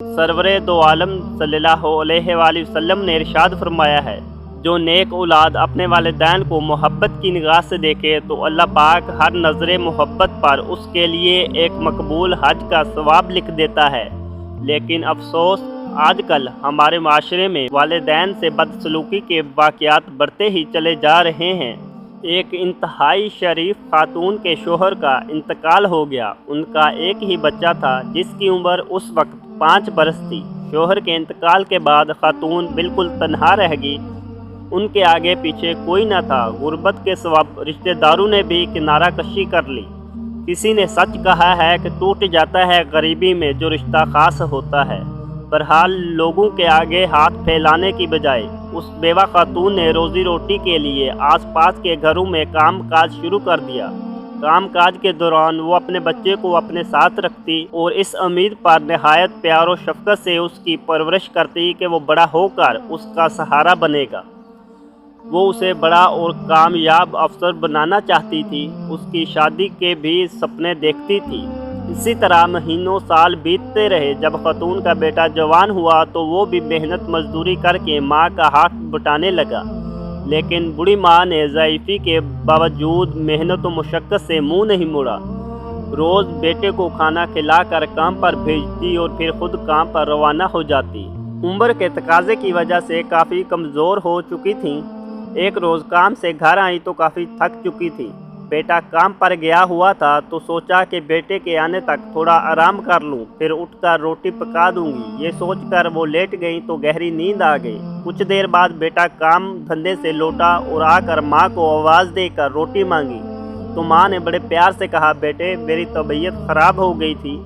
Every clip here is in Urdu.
سرور دو عالم صلی اللہ علیہ وآلہ وسلم نے ارشاد فرمایا ہے، جو نیک اولاد اپنے والدین کو محبت کی نگاہ سے دیکھے تو اللہ پاک ہر نظر محبت پر اس کے لیے ایک مقبول حج کا ثواب لکھ دیتا ہے۔ لیکن افسوس، آج کل ہمارے معاشرے میں والدین سے بدسلوکی کے واقعات بڑھتے ہی چلے جا رہے ہیں۔ ایک انتہائی شریف خاتون کے شوہر کا انتقال ہو گیا۔ ان کا ایک ہی بچہ تھا جس کی عمر اس وقت 5 برس تھی۔ شوہر کے انتقال کے بعد خاتون بالکل تنہا رہ گئی۔ ان کے آگے پیچھے کوئی نہ تھا۔ غربت کے سبب رشتہ داروں نے بھی کنارہ کشی کر لی۔ کسی نے سچ کہا ہے کہ ٹوٹ جاتا ہے غریبی میں جو رشتہ خاص ہوتا ہے۔ بہرحال لوگوں کے آگے ہاتھ پھیلانے کی بجائے اس بیوہ خاتون نے روزی روٹی کے لیے آس پاس کے گھروں میں کام کاج شروع کر دیا۔ کام کاج کے دوران وہ اپنے بچے کو اپنے ساتھ رکھتی اور اس امید پر نہایت پیار و شفقت سے اس کی پرورش کرتی کہ وہ بڑا ہو کر اس کا سہارا بنے گا۔ وہ اسے بڑا اور کامیاب افسر بنانا چاہتی تھی۔ اس کی شادی کے بھی سپنے دیکھتی تھی۔ اسی طرح مہینوں سال بیتتے رہے۔ جب خاتون کا بیٹا جوان ہوا تو وہ بھی محنت مزدوری کر کے ماں کا ہاتھ بٹانے لگا، لیکن بوڑھی ماں نے ضعیفی کے باوجود محنت و مشقت سے منہ نہیں موڑا۔ روز بیٹے کو کھانا کھلا کر کام پر بھیجتی اور پھر خود کام پر روانہ ہو جاتی۔ عمر کے تقاضے کی وجہ سے کافی کمزور ہو چکی تھیں۔ ایک روز کام سے گھر آئی تو کافی تھک چکی تھی۔ بیٹا کام پر گیا ہوا تھا تو سوچا کہ بیٹے کے آنے تک تھوڑا آرام کر لوں، پھر اٹھ کر روٹی پکا دوں گی۔ یہ سوچ کر وہ لیٹ گئی تو گہری نیند آ گئی۔ کچھ دیر بعد بیٹا کام دھندے سے لوٹا اور آ کر ماں کو آواز دے کر روٹی مانگی تو ماں نے بڑے پیار سے کہا، بیٹے میری طبیعت خراب ہو گئی تھی،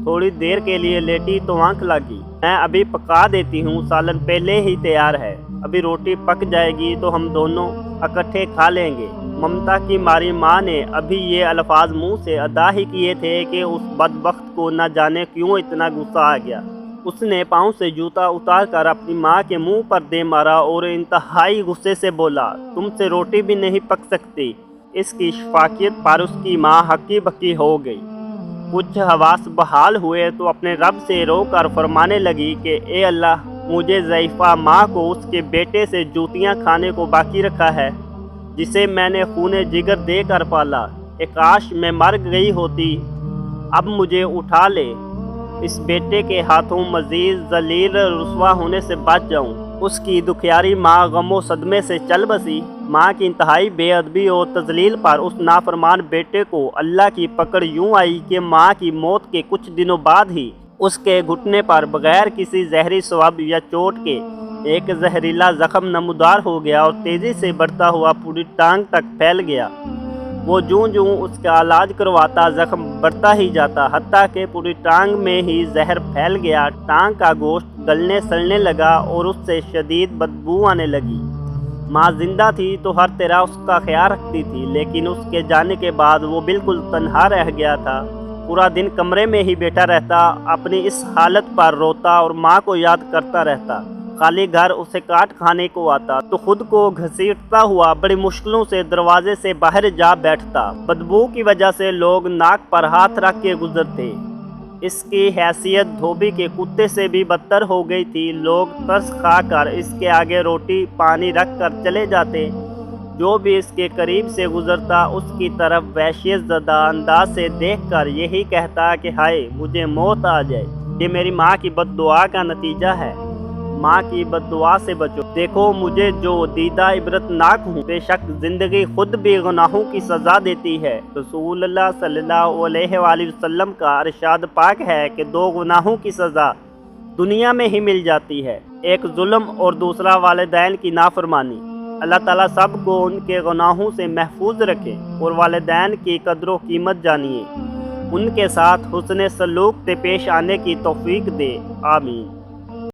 تھوڑی دیر کے لیے لیٹی تو آنکھ لگی، میں ابھی پکا دیتی ہوں، سالن پہلے ہی تیار ہے، ابھی روٹی پک جائے گی تو ہم دونوں اکٹھے کھا لیں گے۔ ممتا کی ماری ماں نے ابھی یہ الفاظ منہ سے ادا ہی کیے تھے کہ اس بدبخت کو نہ جانے کیوں اتنا غصہ آ گیا۔ اس نے پاؤں سے جوتا اتار کر اپنی ماں کے منہ پر دے مارا اور انتہائی غصے سے بولا، تم سے روٹی بھی نہیں پک سکتی۔ اس کی شفقت پر اس کی ماں ہکی بکی ہو گئی۔ کچھ حواس بحال ہوئے تو اپنے رب سے رو کر فرمانے لگی کہ اے اللہ، مجھے ضعیفہ ماں کو اس کے بیٹے سے جوتیاں کھانے کو باقی رکھا ہے جسے میں نے خون جگر دے کر پالا۔ کاش میں مر گئی ہوتی، اب مجھے اٹھا لے، اس بیٹے کے ہاتھوں مزید ذلیل رسوا ہونے سے بچ جاؤں۔ اس کی دکھیاری ماں غم و صدمے سے چل بسی۔ ماں کی انتہائی بے ادبی اور تذلیل پر اس نافرمان بیٹے کو اللہ کی پکڑ یوں آئی کہ ماں کی موت کے کچھ دنوں بعد ہی اس کے گھٹنے پر بغیر کسی زہری سواب یا چوٹ کے ایک زہریلا زخم نمودار ہو گیا اور تیزی سے بڑھتا ہوا پوری ٹانگ تک پھیل گیا۔ وہ جوں جوں اس کا علاج کرواتا زخم بڑھتا ہی جاتا، حتیٰ کہ پوری ٹانگ میں ہی زہر پھیل گیا۔ ٹانگ کا گوشت گلنے سڑنے لگا اور اس سے شدید بدبو آنے لگی۔ ماں زندہ تھی تو ہر طرح اس کا خیال رکھتی تھی، لیکن اس کے جانے کے بعد وہ بالکل تنہا رہ گیا تھا۔ پورا دن کمرے میں ہی بیٹھا رہتا، اپنی اس حالت پر روتا اور ماں کو یاد کرتا رہتا۔ خالی گھر اسے کاٹ کھانے کو آتا تو خود کو گھسیٹتا ہوا بڑی مشکلوں سے دروازے سے باہر جا بیٹھتا۔ بدبو کی وجہ سے لوگ ناک پر ہاتھ رکھ کے گزرتے۔ اس کی حیثیت دھوبی کے کتے سے بھی بدتر ہو گئی تھی۔ لوگ ترس کھا کر اس کے آگے روٹی پانی رکھ کر چلے جاتے۔ جو بھی اس کے قریب سے گزرتا اس کی طرف وحشیت زدہ انداز سے دیکھ کر یہی کہتا کہ ہائے مجھے موت آ جائے، یہ میری ماں کی بد دعا کا نتیجہ ہے، ماں کی بد دعا سے بچو، دیکھو مجھے جو دیدہ عبرت ناک ہوں۔ بے شک زندگی خود بھی گناہوں کی سزا دیتی ہے۔ رسول اللہ صلی اللہ علیہ وآلہ وسلم کا ارشاد پاک ہے کہ 2 گناہوں کی سزا دنیا میں ہی مل جاتی ہے، ایک ظلم اور دوسرا والدین کی نافرمانی۔ اللہ تعالیٰ سب کو ان کے گناہوں سے محفوظ رکھے اور والدین کی قدر و قیمت جانیے، ان کے ساتھ حسن سلوک سے پیش آنے کی توفیق دے، آمین۔